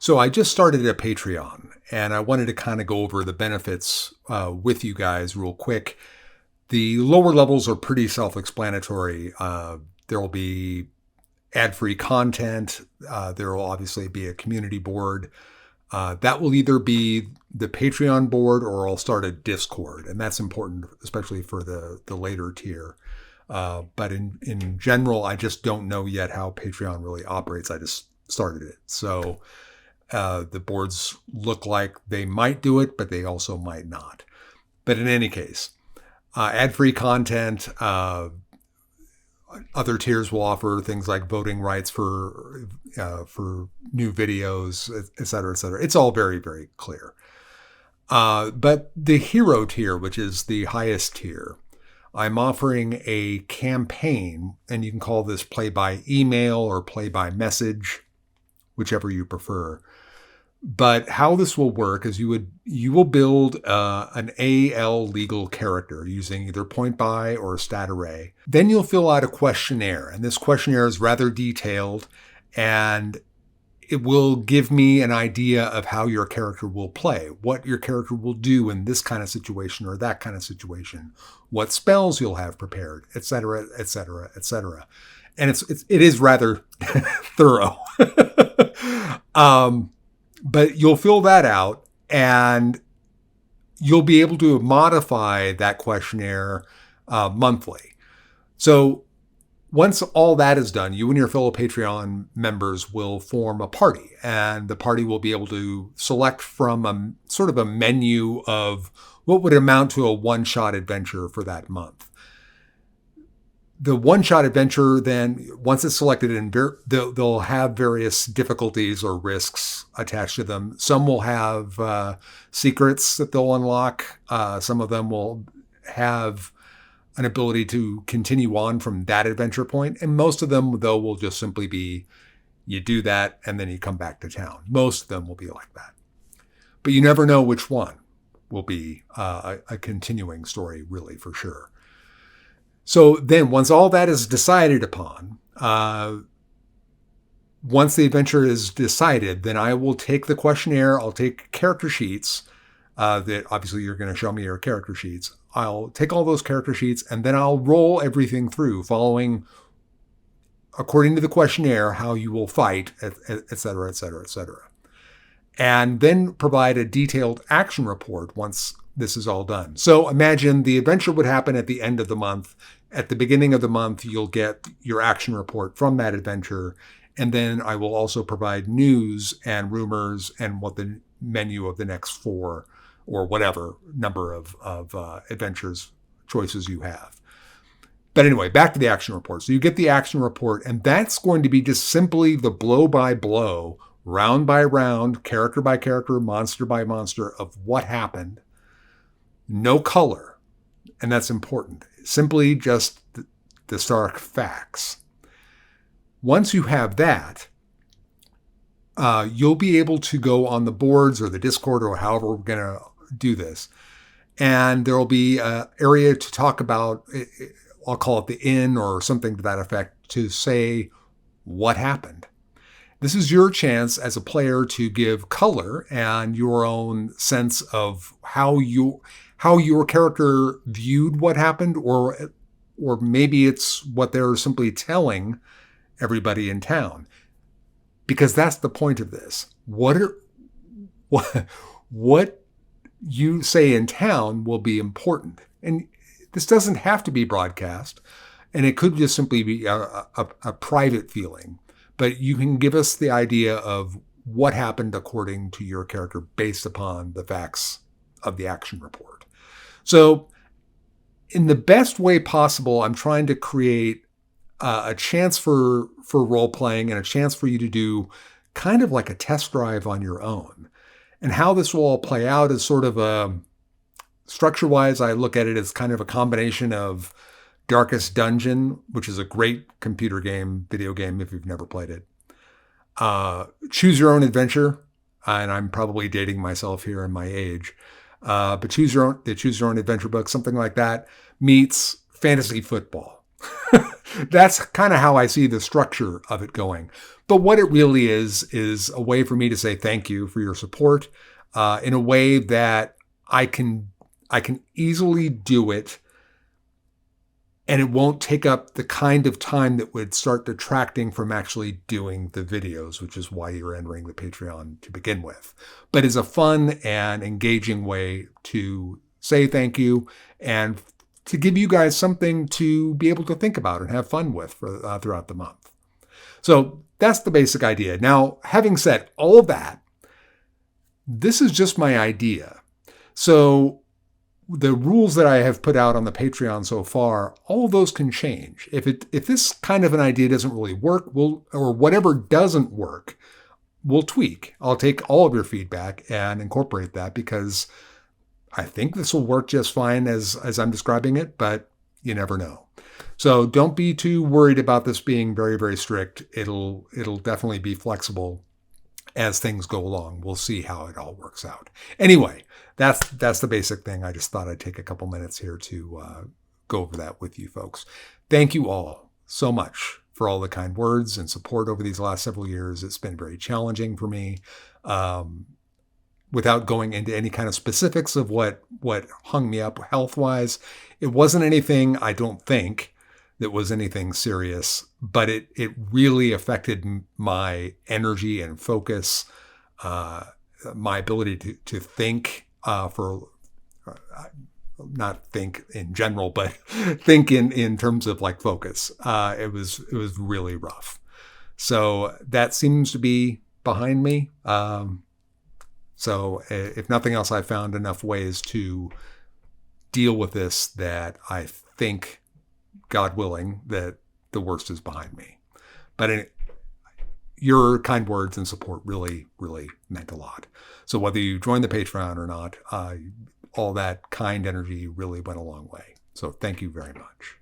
So I just started a Patreon, and I wanted to kind of go over the benefits with you guys real quick. The lower levels are pretty self-explanatory. There will be ad-free content. There will obviously be a community board. That will either be the Patreon board or I'll start a Discord, and that's important, especially for the later tier. But in general, I just don't know yet how Patreon really operates. I just started it. So the boards look like they might do it, but they also might not. But in any case, ad-free content, other tiers will offer things like voting rights for new videos, et cetera, et cetera. It's all very, very clear. But the hero tier, which is the highest tier, I'm offering a campaign, and you can call this play by email or play by message, whichever you prefer. But how this will work is you will build an AL legal character using either point by or a stat array. Then you'll fill out a questionnaire, and this questionnaire is rather detailed, and it will give me an idea of how your character will play, what your character will do in this kind of situation or that kind of situation, what spells you'll have prepared, et cetera, et cetera, et cetera. And it is rather thorough. But you'll fill that out, and you'll be able to modify that questionnaire monthly. So once all that is done, you and your fellow Patreon members will form a party, and the party will be able to select from a sort of a menu of what would amount to a one-shot adventure for that month. The one-shot adventure, then, once it's selected, they'll have various difficulties or risks attached to them. Some will have secrets that they'll unlock. Some of them will have an ability to continue on from that adventure point. And most of them, though, will just simply be, you do that, and then you come back to town. Most of them will be like that. But you never know which one will be a continuing story, really, for sure. So then once all that is decided upon, once the adventure is decided, then I will take the questionnaire, I'll take character sheets, that obviously you're going to show me your character sheets. I'll take all those character sheets, and then I'll roll everything through following, according to the questionnaire, how you will fight, et cetera, et cetera, et cetera. And then provide a detailed action report once this is all done. So imagine the adventure would happen at the end of the month. At the beginning of the month, you'll get your action report from that adventure. And then I will also provide news and rumors and what the menu of the next 4 or whatever number of adventures choices you have. But anyway, back to the action report. So you get the action report, and that's going to be just simply the blow by blow, round by round, character by character, monster by monster of what happened. No color, and that's important. Simply just the stark facts. Once you have that, you'll be able to go on the boards or the Discord or however we're going to do this. And there will be an area to talk about, I'll call it the inn or something to that effect, to say what happened. This is your chance as a player to give color and your own sense of how your character viewed what happened, or maybe it's what they're simply telling everybody in town. Because that's the point of this. What you say in town will be important. And this doesn't have to be broadcast, and it could just simply be a private feeling. But you can give us the idea of what happened according to your character based upon the facts of the action report. So in the best way possible, I'm trying to create a chance for role-playing and a chance for you to do kind of like a test drive on your own. And how this will all play out is sort of a, structure-wise, I look at it as kind of a combination of Darkest Dungeon, which is a great computer game, video game, if you've never played it. Choose Your Own Adventure, and I'm probably dating myself here in my age. But Choose Your Own Adventure book, something like that, meets fantasy football. That's kind of how I see the structure of it going. But what it really is a way for me to say thank you for your support in a way that I can easily do it, and it won't take up the kind of time that would start detracting from actually doing the videos, which is why you're entering the Patreon to begin with. But it's a fun and engaging way to say thank you and to give you guys something to be able to think about and have fun with for, throughout the month. So that's the basic idea. Now, having said all of that, this is just my idea. So the rules that I have put out on the Patreon so far, all of those can change. If this kind of an idea doesn't really work, or whatever doesn't work, we'll tweak. I'll take all of your feedback and incorporate that, because I think this will work just fine as I'm describing it, but you never know. So don't be too worried about this being very, very strict. It'll definitely be flexible as things go along. We'll see how it all works out. Anyway, that's the basic thing. I just thought I'd take a couple minutes here to go over that with you folks. Thank you all so much for all the kind words and support over these last several years. It's been very challenging for me. Without going into any kind of specifics of what hung me up health-wise, it wasn't anything, I don't think, that was anything serious, but it really affected my energy and focus, my ability to think, not think in general, but think in terms of like focus. It was really rough. So that seems to be behind me. So if nothing else, I found enough ways to deal with this that I think, God willing, that the worst is behind me. But your kind words and support really, really meant a lot. So whether you join the Patreon or not, all that kind energy really went a long way. So thank you very much.